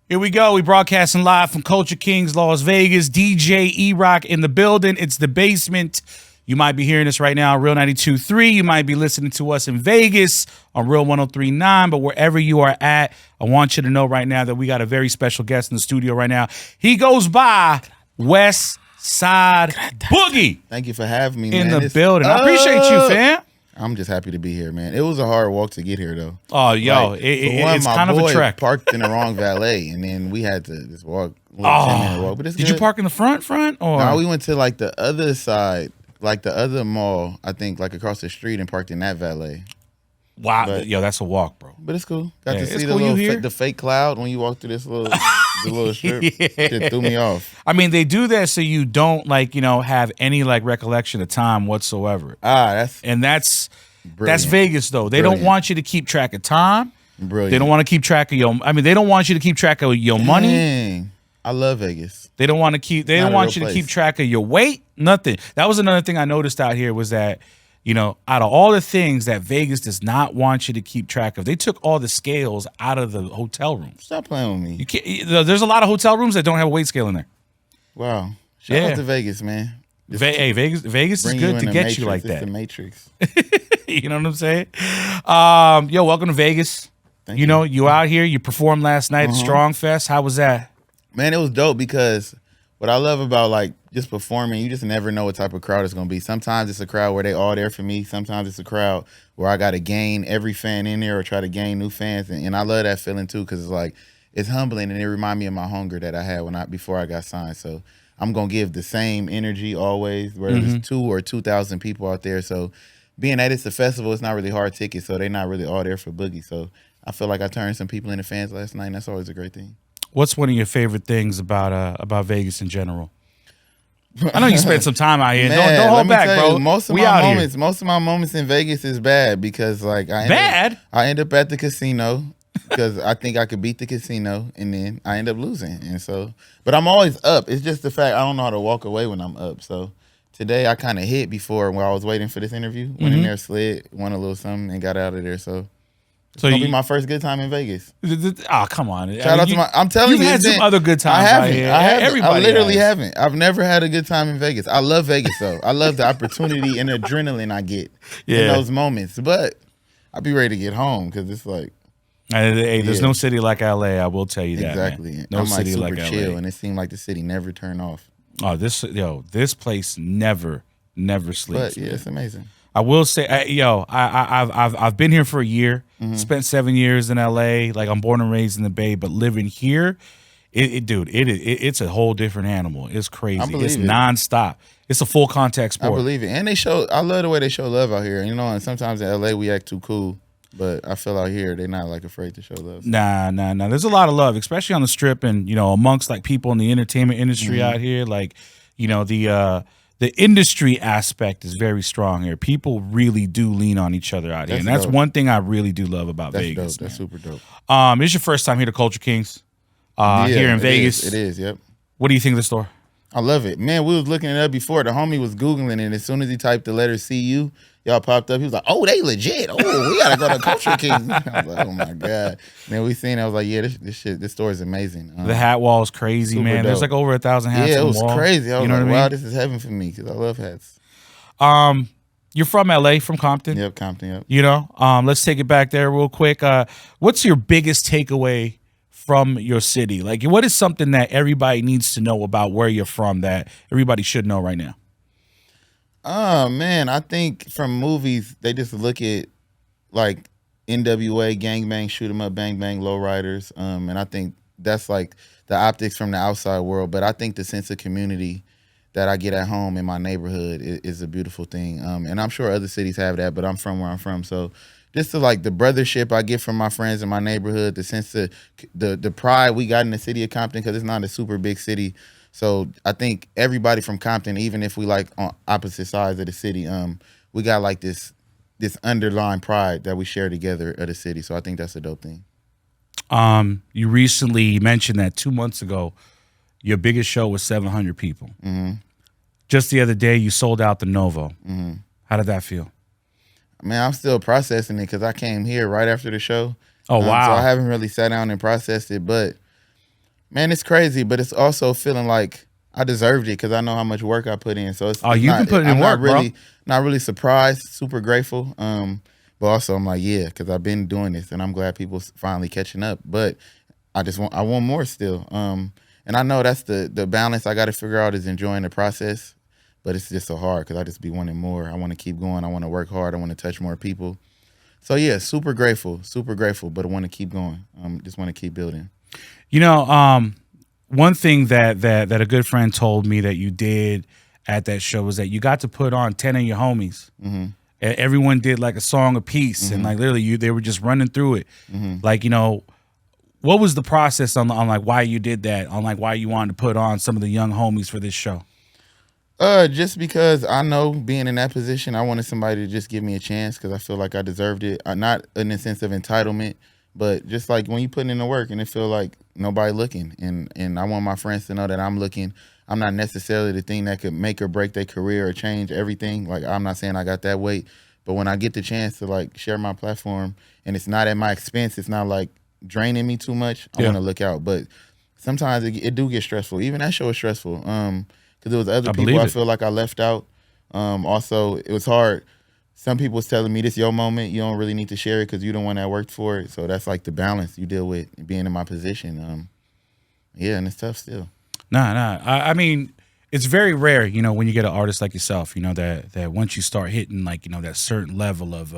Here we go. We broadcasting live from Culture Kings, Las Vegas. DJ E-Rock in the building. It's the Basement. You might be hearing us right now, Real 92.3. You might be listening to us in Vegas on Real 103.9. But wherever you are at, I want you to know right now that we got a very special guest in the studio right now. He goes by Westside Boogie. Thank you for having me, in man. the building. I appreciate you, fam. I'm just happy to be here, man. It was a hard walk to get here, though. Oh, yo, like, it's kind of a trek. Parked in the wrong valet, and then we had to just walk. 10-minute walk. But it's did good. You park in the front, or no? We went to like the other side, like the other mall. I think like across the street, and parked in that valet. Wow, but, yo, that's a walk, bro. But it's cool. Got to see cool the fake cloud when you walk through this little the little strip. It threw me off. I mean, they do that so you don't have any recollection of time whatsoever. That's Vegas though. They don't want you to keep track of time. Brilliant. They don't want to keep track of they don't want you to keep track of your money. Dang. I love Vegas. They don't want to keep. They don't want you to keep track of your weight. Nothing. That was another thing I noticed out here was that out of all the things that Vegas does not want you to keep track of, they took all the scales out of the hotel rooms. Stop playing with me. You can't. There's a lot of hotel rooms that don't have a weight scale in there. Wow. Shout out to Vegas, man. Vegas is good to get you like that. It's the Matrix. You know what I'm saying? Yo, welcome to Vegas. Thank you. You out here. You performed last night at Strong Fest. How was that? Man, it was dope because what I love about just performing, you just never know what type of crowd it's gonna be. Sometimes it's a crowd where they all there for me. Sometimes it's a crowd where I gotta gain every fan in there or try to gain new fans, and I love that feeling too because it's humbling and it reminds me of my hunger that I had before I got signed. So I'm gonna give the same energy always, whether it's 2 or 2,000 people out there. So being that it's a festival, it's not really hard tickets, so they're not really all there for Boogie. So I feel like I turned some people into fans last night, and that's always a great thing. What's one of your favorite things about Vegas in general? I know you spent some time out here. Man, don't hold back, bro. Most of my moments in Vegas is bad because I end up at the casino because I think I could beat the casino, and then I end up losing. And so, but I'm always up. It's just the fact I don't know how to walk away when I'm up. So today I kind of hit before while I was waiting for this interview. Went in there, slid, won a little something, and got out of there. So. It's gonna be my first good time in Vegas. Oh, come on! Shout out to I'm telling you, you've had some other good times. I literally haven't. I've never had a good time in Vegas. I love Vegas though. I love the opportunity and adrenaline I get in those moments. But I'll be ready to get home because it's there's no city like LA. I will tell you that. Exactly. Man. No city super like chill, LA. And it seemed like the city never turned off. Oh, this place never sleeps. But yeah, it's amazing. I will say, I've been here for a year. Spent 7 years in LA. I'm born and raised in the Bay, but living here, it's a whole different animal. It's crazy. It's nonstop. It's a full contact sport. I believe it, and I love the way they show love out here. And sometimes in LA we act too cool, but I feel out here they're not afraid to show love. Nah. There's a lot of love, especially on the Strip, and amongst people in the entertainment industry out here. The industry aspect is very strong here. People really do lean on each other out here. And that's one thing I really do love about Vegas. That's super dope. It's your first time here to Culture Kings here in Vegas. It is, yep. What do you think of the store? I love it. Man, we was looking it up before. The homie was Googling it. As soon as he typed the letter CU, y'all popped up. He was like, oh, they legit. Oh, we got to go to Culture Kings. I was like, oh, my God. Then we seen it. I was like, yeah, this store is amazing. The hat wall is crazy, man. There's over 1,000 hats on the wall. Yeah, it was crazy. I was like, wow, I mean? This is heaven for me because I love hats. You're from LA, from Compton? Yep, Compton, yep. Let's take it back there real quick. What's your biggest takeaway from your city? What is something that everybody needs to know about where you're from that everybody should know right now? Oh, man, I think from movies, they just look at NWA, gangbang, shoot 'em up, bang, bang, lowriders. And I think that's the optics from the outside world. But I think the sense of community that I get at home in my neighborhood is a beautiful thing. And I'm sure other cities have that, but I'm from where I'm from. So just the brothership I get from my friends in my neighborhood, the sense of the pride we got in the city of Compton, because it's not a super big city. So I think everybody from Compton, even if we on opposite sides of the city, we got this underlying pride that we share together at the city. So I think that's a dope thing. You recently mentioned that 2 months ago, your biggest show was 700 people. Just the other day, you sold out the Novo. How did that feel? Man, I'm still processing it because I came here right after the show. Oh, wow. So I haven't really sat down and processed it, but Man, it's crazy, but it's also feeling like I deserved it because I know how much work I put in. So Oh, it's you've not. been putting in I'm work, bro. not really surprised. Super grateful. But also I'm like, yeah, because I've been doing this, and I'm glad people finally catching up. But I want more still. And I know that's the balance I got to figure out is enjoying the process. But it's just so hard because I just be wanting more. I want to keep going. I want to work hard. I want to touch more people. So yeah, super grateful, but I want to keep going. Just want to keep building. You know, one thing that a good friend told me that you did at that show was that you got to put on 10 of your homies. Mm-hmm. Everyone did like a song apiece, and like literally they were just running through it. Like, you know, what was the process on like why you did that? On like why you wanted to put on some of the young homies for this show? Just because I know being in that position, I wanted somebody to just give me a chance because I feel like I deserved it. Not in a sense of entitlement, but just like when you put in the work and it feel like nobody looking, and I want my friends to know that I'm looking. I'm not necessarily the thing that could make or break their career or change everything. Like, I'm not saying I got that weight, but when I get the chance to like share my platform and it's not at my expense, it's not like draining me too much, I want to look out. But sometimes it do get stressful. Even that show is stressful. Because there was other people I feel like I left out. Also, it was hard. Some people was telling me, this your moment. You don't really need to share it because you the one that worked for it. So that's like the balance you deal with being in my position. Yeah, and it's tough still. Nah. I mean, it's very rare, you know, when you get an artist like yourself, you know, that once you start hitting like, you know, that certain level of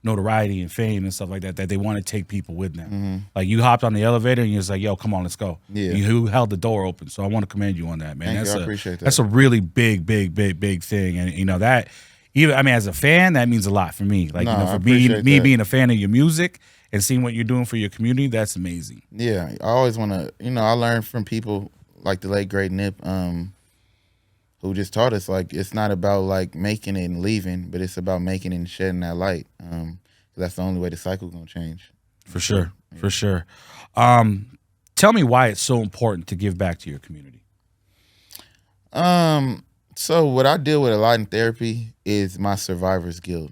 notoriety and fame and stuff like that, that they want to take people with them. Like you hopped on the elevator and you're just like, yo, come on, let's go. Yeah. You held the door open. So I want to commend you on that, man. Thank you. I appreciate that. That's a really big thing. And, you know, that even, I mean, as a fan, that means a lot for me. Like, you know, for being a fan of your music and seeing what you're doing for your community, that's amazing. Yeah. I always want to, you know, I learned from people like the late great Nip, who just taught us like it's not about like making it and leaving, but it's about making it and shedding that light. That's the only way the cycle gonna change. For sure, yeah. For sure. Tell me why it's so important to give back to your community. So what I deal with a lot in therapy is my survivor's guilt.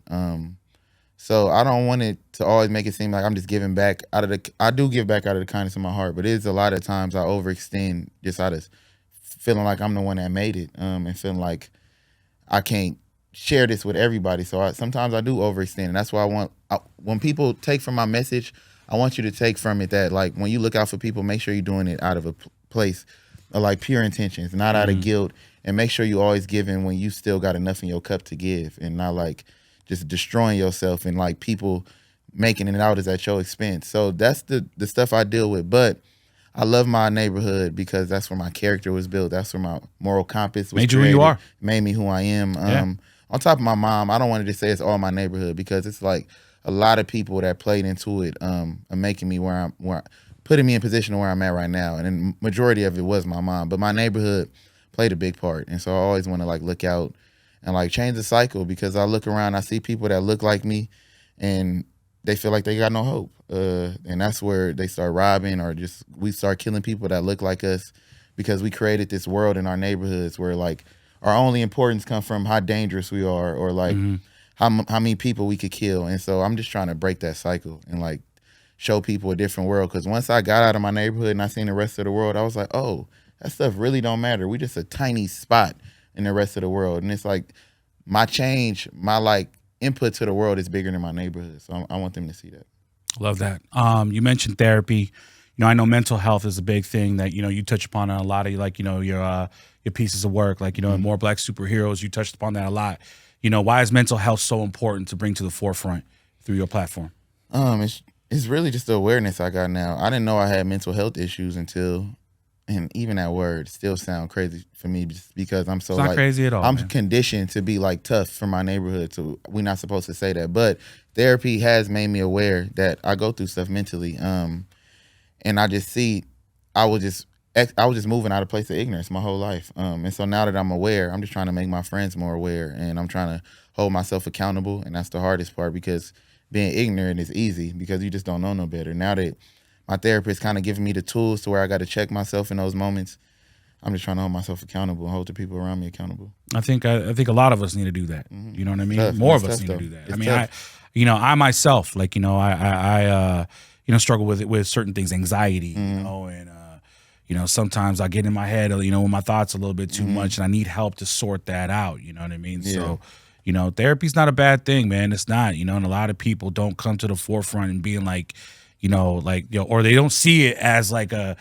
So I don't want it to always make it seem like I'm just giving back I do give back out of the kindness of my heart, but it is a lot of times I overextend just out of feeling like I'm the one that made it, and feeling like I can't share this with everybody. So sometimes I do overextend, and that's why when people take from my message, I want you to take from it that like when you look out for people, make sure you're doing it out of a place of like pure intentions, not out of guilt, and make sure you always giving when you still got enough in your cup to give, and not like just destroying yourself and like people making it out as at your expense. So that's the stuff I deal with. But I love my neighborhood because that's where my character was built. That's where my moral compass was made you who you are. Made me who I am. On top of my mom, I don't want to just say it's all my neighborhood because it's like a lot of people that played into it are making me putting me in position where I'm at right now. And then majority of it was my mom, but my neighborhood played a big part. And so I always want to like look out and like change the cycle because I look around, I see people that look like me and they feel like they got no hope. And that's where they start robbing or just we start killing people that look like us because we created this world in our neighborhoods where like our only importance comes from how dangerous we are or like how many people we could kill. And so I'm just trying to break that cycle and like show people a different world. Because once I got out of my neighborhood and I seen the rest of the world, I was like, oh, that stuff really don't matter. We just a tiny spot in the rest of the world. And it's like my change, my like input to the world is bigger than my neighborhood. So I want them to see that. Love that. You mentioned therapy. You know, I know mental health is a big thing that, you know, you touch upon in a lot of like, you know, your pieces of work, like, you know, in More Black Superheroes, you touched upon that a lot. You know, why is mental health so important to bring to the forefront through your platform? It's really just the awareness I got now. I didn't know I had mental health issues until, and even that word still sound crazy for me just because I'm so it's not like crazy at all. I'm man. Conditioned to be like tough for my neighborhood. So we're not supposed to say that. But therapy has made me aware that I go through stuff mentally. And I just see I was just moving out of place of ignorance my whole life. And so now that I'm aware, I'm just trying to make my friends more aware and I'm trying to hold myself accountable. And that's the hardest part because being ignorant is easy because you just don't know no better. Now that my therapist kind of giving me the tools to where I got to check myself in those moments, I'm just trying to hold myself accountable and hold the people around me accountable. I think a lot of us need to do that. You know what I mean? Tough. More It's of us tough, need to though. do that. It's I mean, tough. I myself, like, you know, I struggle with certain things, anxiety, you know, and you know, sometimes I get in my head, you know, with my thoughts a little bit too much, and I need help to sort that out. You know what I mean? Yeah. So, you know, therapy's not a bad thing, man. It's not, you know, and a lot of people don't come to the forefront and being like, you know, or they don't see it as like a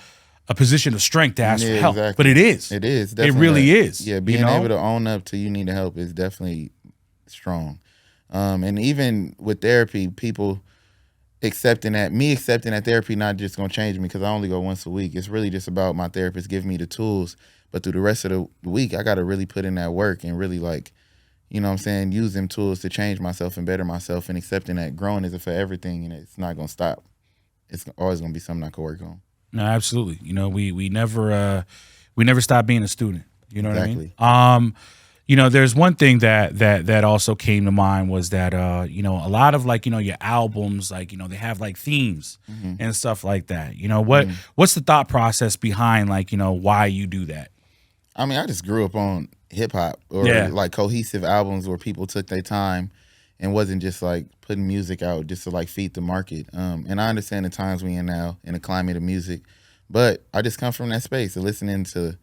position of strength to ask for help. Exactly. But it is. It is. It Definitely really is. Yeah, being you know? able to own up to you need help is definitely strong. And even with therapy, people accepting that therapy not just gonna change me because I only go once a week. It's really just about my therapist giving me the tools, but through the rest of the week, I gotta really put in that work and really like, you know what I'm saying, use them tools to change myself and better myself, and accepting that growing isn't for everything and it's not gonna stop. It's always gonna be something I can work on. No, absolutely. You know, we never stop being a student. You know Exactly. what I mean? You know, there's one thing that also came to mind was that you know, a lot of like, you know, your albums, like, you know, they have like themes and stuff like that. You know, what's the thought process behind like, you know, why you do that? I mean, I just grew up on hip hop or like cohesive albums where people took their time and wasn't just like putting music out just to like feed the market. And I understand the times we in now in the climate of music, but I just come from that space of listening to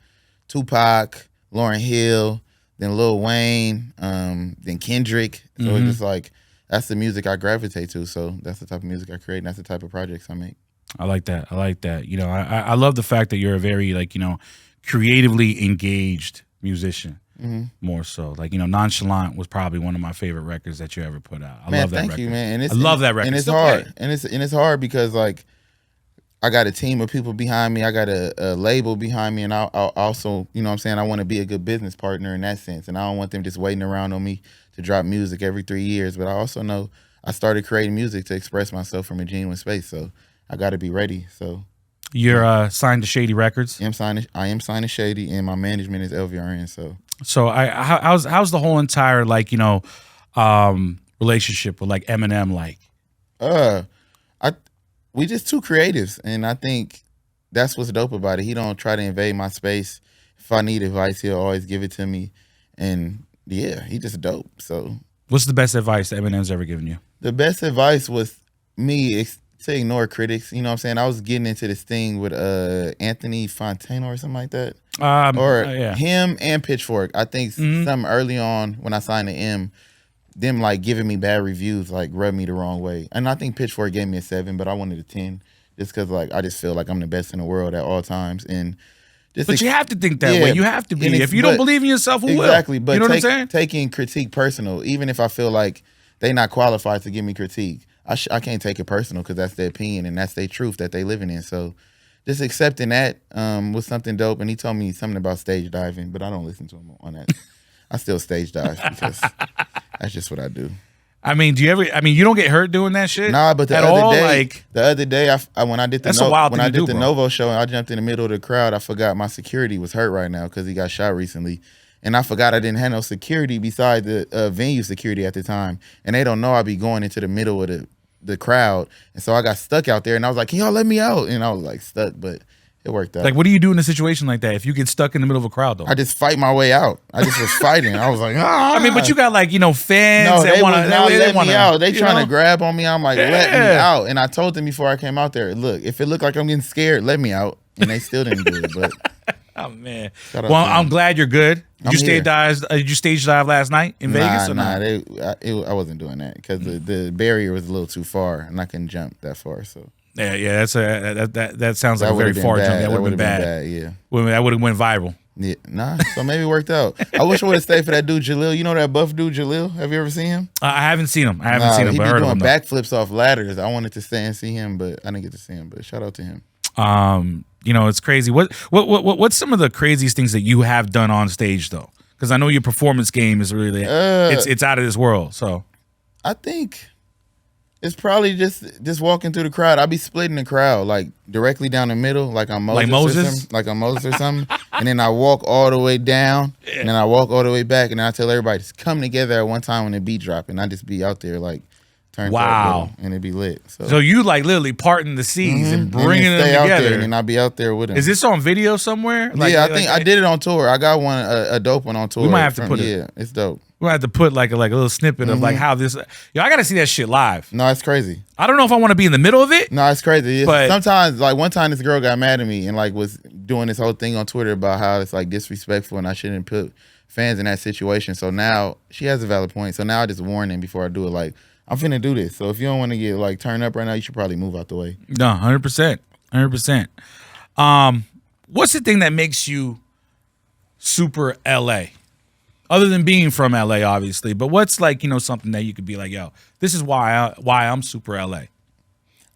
Tupac, Lauryn Hill, then Lil Wayne, then Kendrick. So it's just like, that's the music I gravitate to. So that's the type of music I create, and that's the type of projects I make. I like that. You know, I love the fact that you're a very like, you know, creatively engaged musician. More so, like, you know, Nonchalant was probably one of my favorite records that you ever put out. I love that record. Thank you, man. And I love that record. And it's hard. And it's hard because like I got a team of people behind me. I got a label behind me, and I also, you know what I'm saying, I want to be a good business partner in that sense. And I don't want them just waiting around on me to drop music every 3 years. But I also know I started creating music to express myself from a genuine space. So I got to be ready. So you're signed to Shady Records. I am signed to Shady, and my management is LVRN. So how's the whole entire like, you know, relationship with like Eminem like? We just two creatives, and I think that's what's dope about it. He don't try to invade my space. If I need advice, he'll always give it to me. And yeah, he just dope. So what's the best advice that Eminem's ever given you? The best advice was me to ignore critics. You know what I'm saying? I was getting into this thing with Anthony Fontano or something like that. Him and Pitchfork. I think something early on when I signed to M, them like giving me bad reviews like rubbed me the wrong way. And I think Pitchfork gave me a 7, but I wanted a 10 just because like I just feel like I'm the best in the world at all times. And but you have to think that way. You have to be. If you don't believe in yourself, who will? Exactly. But you know what I'm saying? Taking critique personal, even if I feel like they not qualified to give me critique, I can't take it personal because that's their opinion and that's their truth that they living in. So just accepting that was something dope. And he told me something about stage diving, but I don't listen to him on that. I still stage dive because that's just what I do. I mean, do you ever? I mean, you don't get hurt doing that shit. Nah, but the other day, when I did the Novo show, and I jumped in the middle of the crowd. I forgot my security was hurt right now because he got shot recently, and I forgot I didn't have no security besides the venue security at the time, and they don't know I be going into the middle of the crowd, and so I got stuck out there, and I was like, "Can y'all let me out?" And I was like stuck, but it worked out. Like, what do you do in a situation like that if you get stuck in the middle of a crowd, though? I just fight my way out. I just was fighting. I was like, ah. I mean, but you got like, you know, fans no, that want to let me out. They trying to grab on me. I'm like, let me out. And I told them before I came out there, look, if it looked like I'm getting scared, let me out. And they still didn't do it. But oh man. Well, I'm glad you're good. Did you stage dive last night in Vegas? Or not? I wasn't doing that because the barrier was a little too far, and I couldn't jump that far. So. Yeah, that sounds like a very far jump. That would have been bad. Yeah, that would have went viral. Yeah, nah. So maybe it worked out. I wish I would have stayed for that dude Jalil. You know that buff dude Jalil? Have you ever seen him? I haven't seen him. But I heard of him. He be doing backflips off ladders. I wanted to stay and see him, but I didn't get to see him. But shout out to him. You know, it's crazy. What's some of the craziest things that you have done on stage though? Because I know your performance game is really it's out of this world. So I think. It's probably just walking through the crowd. I be splitting the crowd like directly down the middle, like I'm Moses, or something. And then I walk all the way down, and then I walk all the way back, and then I tell everybody just come together at one time when the beat drop, and I just be out there like turned up, and it be lit. So you like literally parting the seas and bringing them together, out there, and then I be out there with them. Is this on video somewhere? I think I did it on tour. I got one a dope one on tour. We might have to put it. Yeah, it's dope. We're gonna have to put like a little snippet of like how this. I gotta see that shit live. No, it's crazy. I don't know if I want to be in the middle of it. No, it's crazy. But sometimes, like one time, this girl got mad at me and like was doing this whole thing on Twitter about how it's like disrespectful and I shouldn't put fans in that situation. So now she has a valid point. So now I just warn them before I do it. Like, I'm finna do this. So if you don't want to get like turned up right now, you should probably move out the way. No, 100%. 100%. What's the thing that makes you super LA? Other than being from LA, obviously, but what's like, something that you could be like, yo, this is why I'm super LA.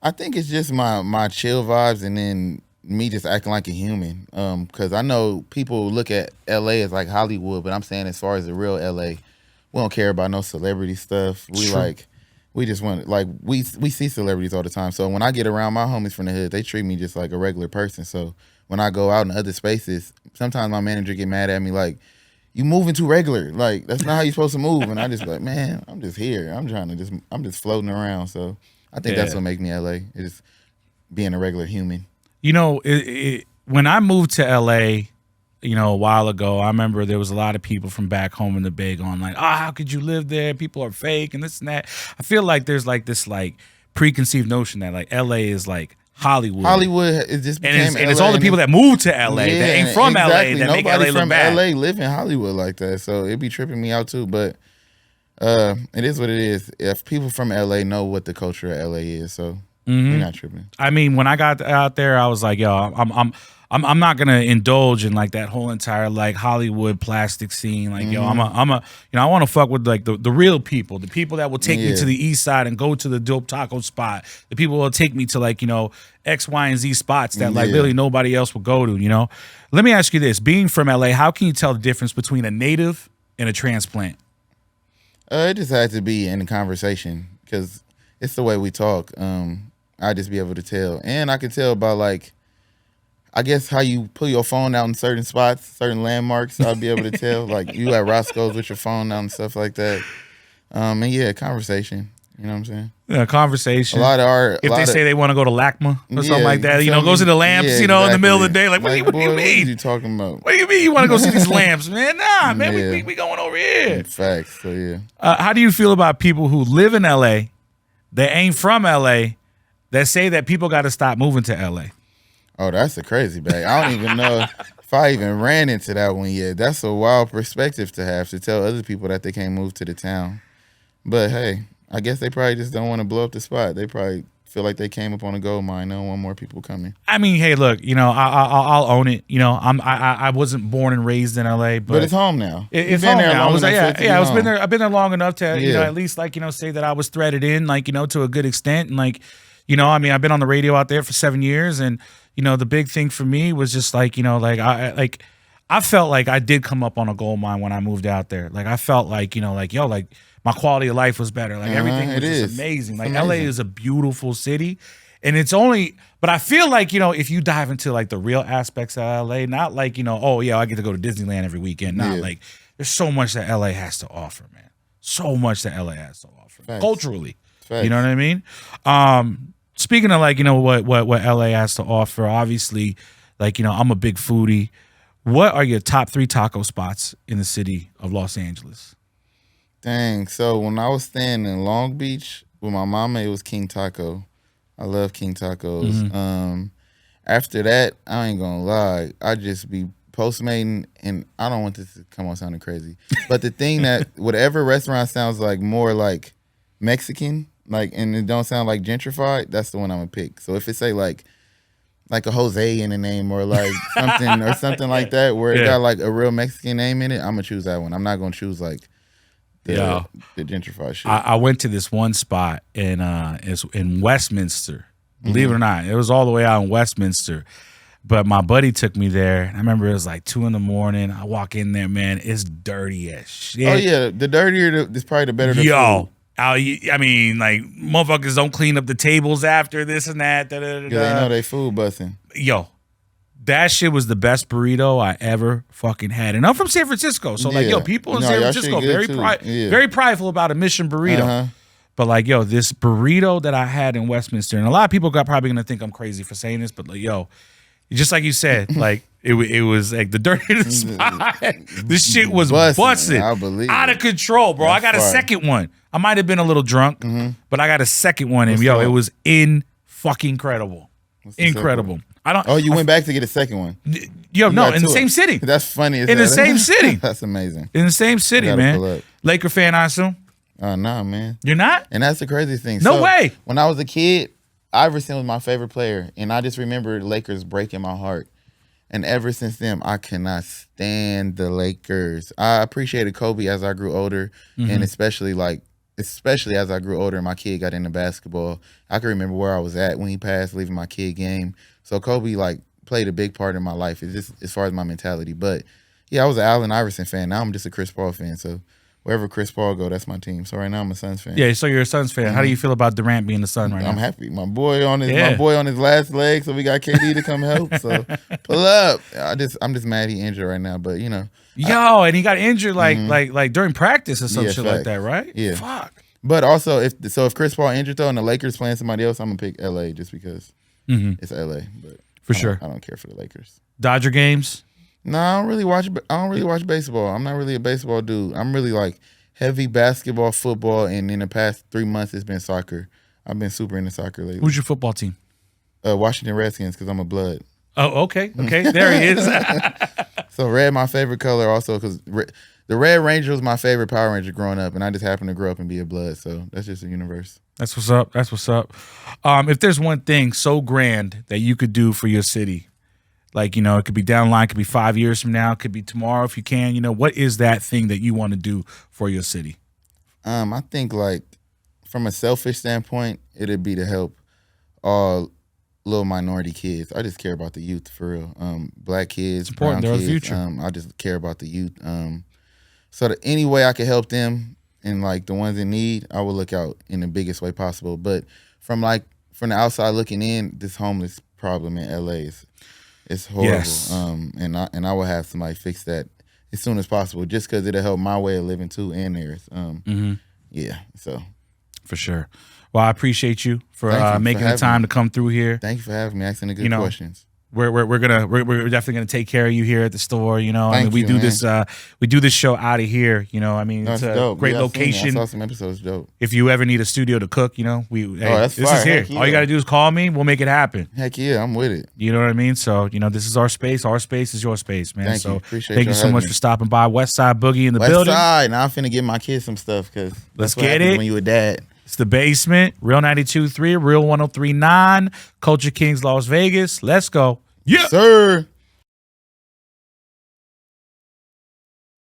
I think it's just my chill vibes and then me just acting like a human. Because I know people look at LA as like Hollywood, but I'm saying as far as the real LA, we don't care about no celebrity stuff. We just want, like, we see celebrities all the time. So when I get around my homies from the hood, they treat me just like a regular person. So when I go out in other spaces, sometimes my manager get mad at me like, you moving too regular. Like, that's not how you're supposed to move. And I just be like, man, I'm just here. I'm just floating around. So I think that's what makes me LA, is being a regular human. When I moved to LA, a while ago, I remember there was a lot of people from back home in the Bay going like, how could you live there? People are fake and this and that. I feel like there's like this like preconceived notion that like LA is like Hollywood. Hollywood is just became and it's all the people that moved to LA that ain't from LA that Nobody make LA look bad. LA live in Hollywood like that, so it be tripping me out too. But it is what it is. If people from LA know what the culture of LA is, so you're not tripping. I mean, when I got out there, I was like, yo, I'm not gonna indulge in like that whole entire like Hollywood plastic scene. Like, yo, I want to fuck with like the real people, the people that will take me to the east side and go to the dope taco spot. The people will take me to like, X, Y, and Z spots that like literally nobody else will go to, Let me ask you this. Being from LA, how can you tell the difference between a native and a transplant? It just had to be in the conversation because it's the way we talk. I just be able to tell. And I can tell by like, I guess how you pull your phone out in certain spots, certain landmarks, I'll be able to tell. Like you at Roscoe's with your phone out and stuff like that. And yeah, conversation. You know what I'm saying? Yeah, conversation. A lot of art. If they say they want to go to LACMA or something like that, goes to the lamps, in the middle of the day. Like, what do you mean? What are you talking about? What do you mean you want to go see these lamps, man? Nah, man, we going over here. Facts. So yeah. How do you feel about people who live in LA, that ain't from LA, that say that people got to stop moving to LA? Oh, that's a crazy bag. I don't even know if I even ran into that one yet. That's a wild perspective to have, to tell other people that they can't move to the town. But hey, I guess they probably just don't want to blow up the spot. They probably feel like they came up on a gold mine. They don't want more people coming. I mean, hey, look, I'll own it. I wasn't born and raised in LA, but it's home now. It's home now. I've been there long enough to at least like say that I was threaded in to a good extent, and like I've been on the radio out there for 7 years, and the big thing for me was just like I felt like I did come up on a gold mine when I moved out there. Like I felt like my quality of life was better. Like everything was just amazing. Like LA is a beautiful city, and but I feel like if you dive into like the real aspects of LA, not like I get to go to Disneyland every weekend. Not like there's so much that LA has to offer, man. So much that LA has to offer culturally. You know what I mean? Speaking of like what LA has to offer, obviously, like I'm a big foodie. What are your top 3 taco spots in the city of Los Angeles? Dang. So when I was staying in Long Beach with my mama, it was King Taco. I love King Tacos. After that, I ain't gonna lie, I just be Postmating, and I don't want this to come on sounding crazy, but the thing that whatever restaurant sounds like more like Mexican, like, and it don't sound like gentrified, that's the one I'm gonna pick. So if it say like a Jose in the name or like something like that, where it got like a real Mexican name in it, I'm gonna choose that one. I'm not gonna choose like the gentrified shit. I went to this one spot it's in Westminster. Believe it or not, it was all the way out in Westminster. But my buddy took me there. I remember it was like 2 a.m. I walk in there, man. It's dirty as shit. Oh yeah, the dirtier, it's probably the better. The food. I mean, like motherfuckers don't clean up the tables after this and that. Because they know they food busting. Yo, that shit was the best burrito I ever fucking had. And I'm from San Francisco, so like, people in San Francisco very prideful about a Mission burrito. But like, this burrito that I had in Westminster, and a lot of people probably gonna think I'm crazy for saying this, but like, just like you said, like it was like the dirtiest spot. This shit was busted, out of control, bro. I got a second one. I might have been a little drunk, but I got a second one, and it was fucking incredible. Incredible. I don't. Oh, you went back to get a second one. Yo, no, got in the two. same city. That's funny. In the same city. That's amazing. In the same city, Gotta pull man. up. Laker fan, I assume. Nah, man. You're not? And that's the crazy thing. No way. When I was a kid, Iverson was my favorite player, and I just remember the Lakers breaking my heart. And ever since then, I cannot stand the Lakers. I appreciated Kobe as I grew older, and especially as I grew older and my kid got into basketball. I can remember where I was at when he passed, leaving my kid game. So Kobe played a big part in my life, just as far as my mentality. But yeah, I was an Allen Iverson fan. Now I'm just a Chris Paul fan. So wherever Chris Paul go, that's my team. So right now I'm a Suns fan. Yeah, so you're a Suns fan. How do you feel about Durant being the Sun right now? I'm happy. My boy on his last leg, so we got KD to come help. So pull up. I'm just mad he injured right now, but and he got injured like during practice or some shit like that, right? Yeah. Fuck. But also if Chris Paul injured though and the Lakers playing somebody else, I'm gonna pick LA just because it's LA. But for sure, I don't care for the Lakers. Dodger games. No, I don't really watch baseball. I'm not really a baseball dude. I'm really heavy basketball, football, and in the past 3 months it's been soccer. I've been super into soccer lately. Who's your football team? Washington Redskins, because I'm a blood. Oh, okay. There he is. So red, my favorite color, also because the Red Ranger was my favorite Power Ranger growing up, and I just happened to grow up and be a blood. So that's just the universe. That's what's up. That's what's up. If there's one thing so grand that you could do for your city, it could be down the line, it could be 5 years from now, it could be tomorrow if you can. What is that thing that you want to do for your city? I think from a selfish standpoint, it'd be to help all little minority kids. I just care about the youth for real. Black kids, brown They're kids. the future. I just care about the youth. So that any way I could help them and the ones in need, I will look out in the biggest way possible. But from the outside looking in, this homeless problem in LA is horrible. Yes. And I will have somebody fix that as soon as possible, just because it'll help my way of living too and theirs. Yeah. So for sure. Well, I appreciate you for making the time to come through here. Thank you for having me, asking the good questions. We're definitely gonna take care of you here at the store. We do this show out of here. It's a dope. great location. I saw some episodes. Dope. If you ever need a studio to cook, that's this fire. is here. Heck yeah. All you gotta do is call me. We'll make it happen. Heck yeah, I'm with it. You know what I mean? So this is our space. Our space is your space, man. Thank you. Appreciate thank you so much for stopping by. Westside Boogie in the building. Westside. Now I'm finna give my kids some stuff because let's get it. When you a dad. It's the Basement, Real 92.3, Real 103.9, Culture Kings, Las Vegas. Let's go. Yeah, sir.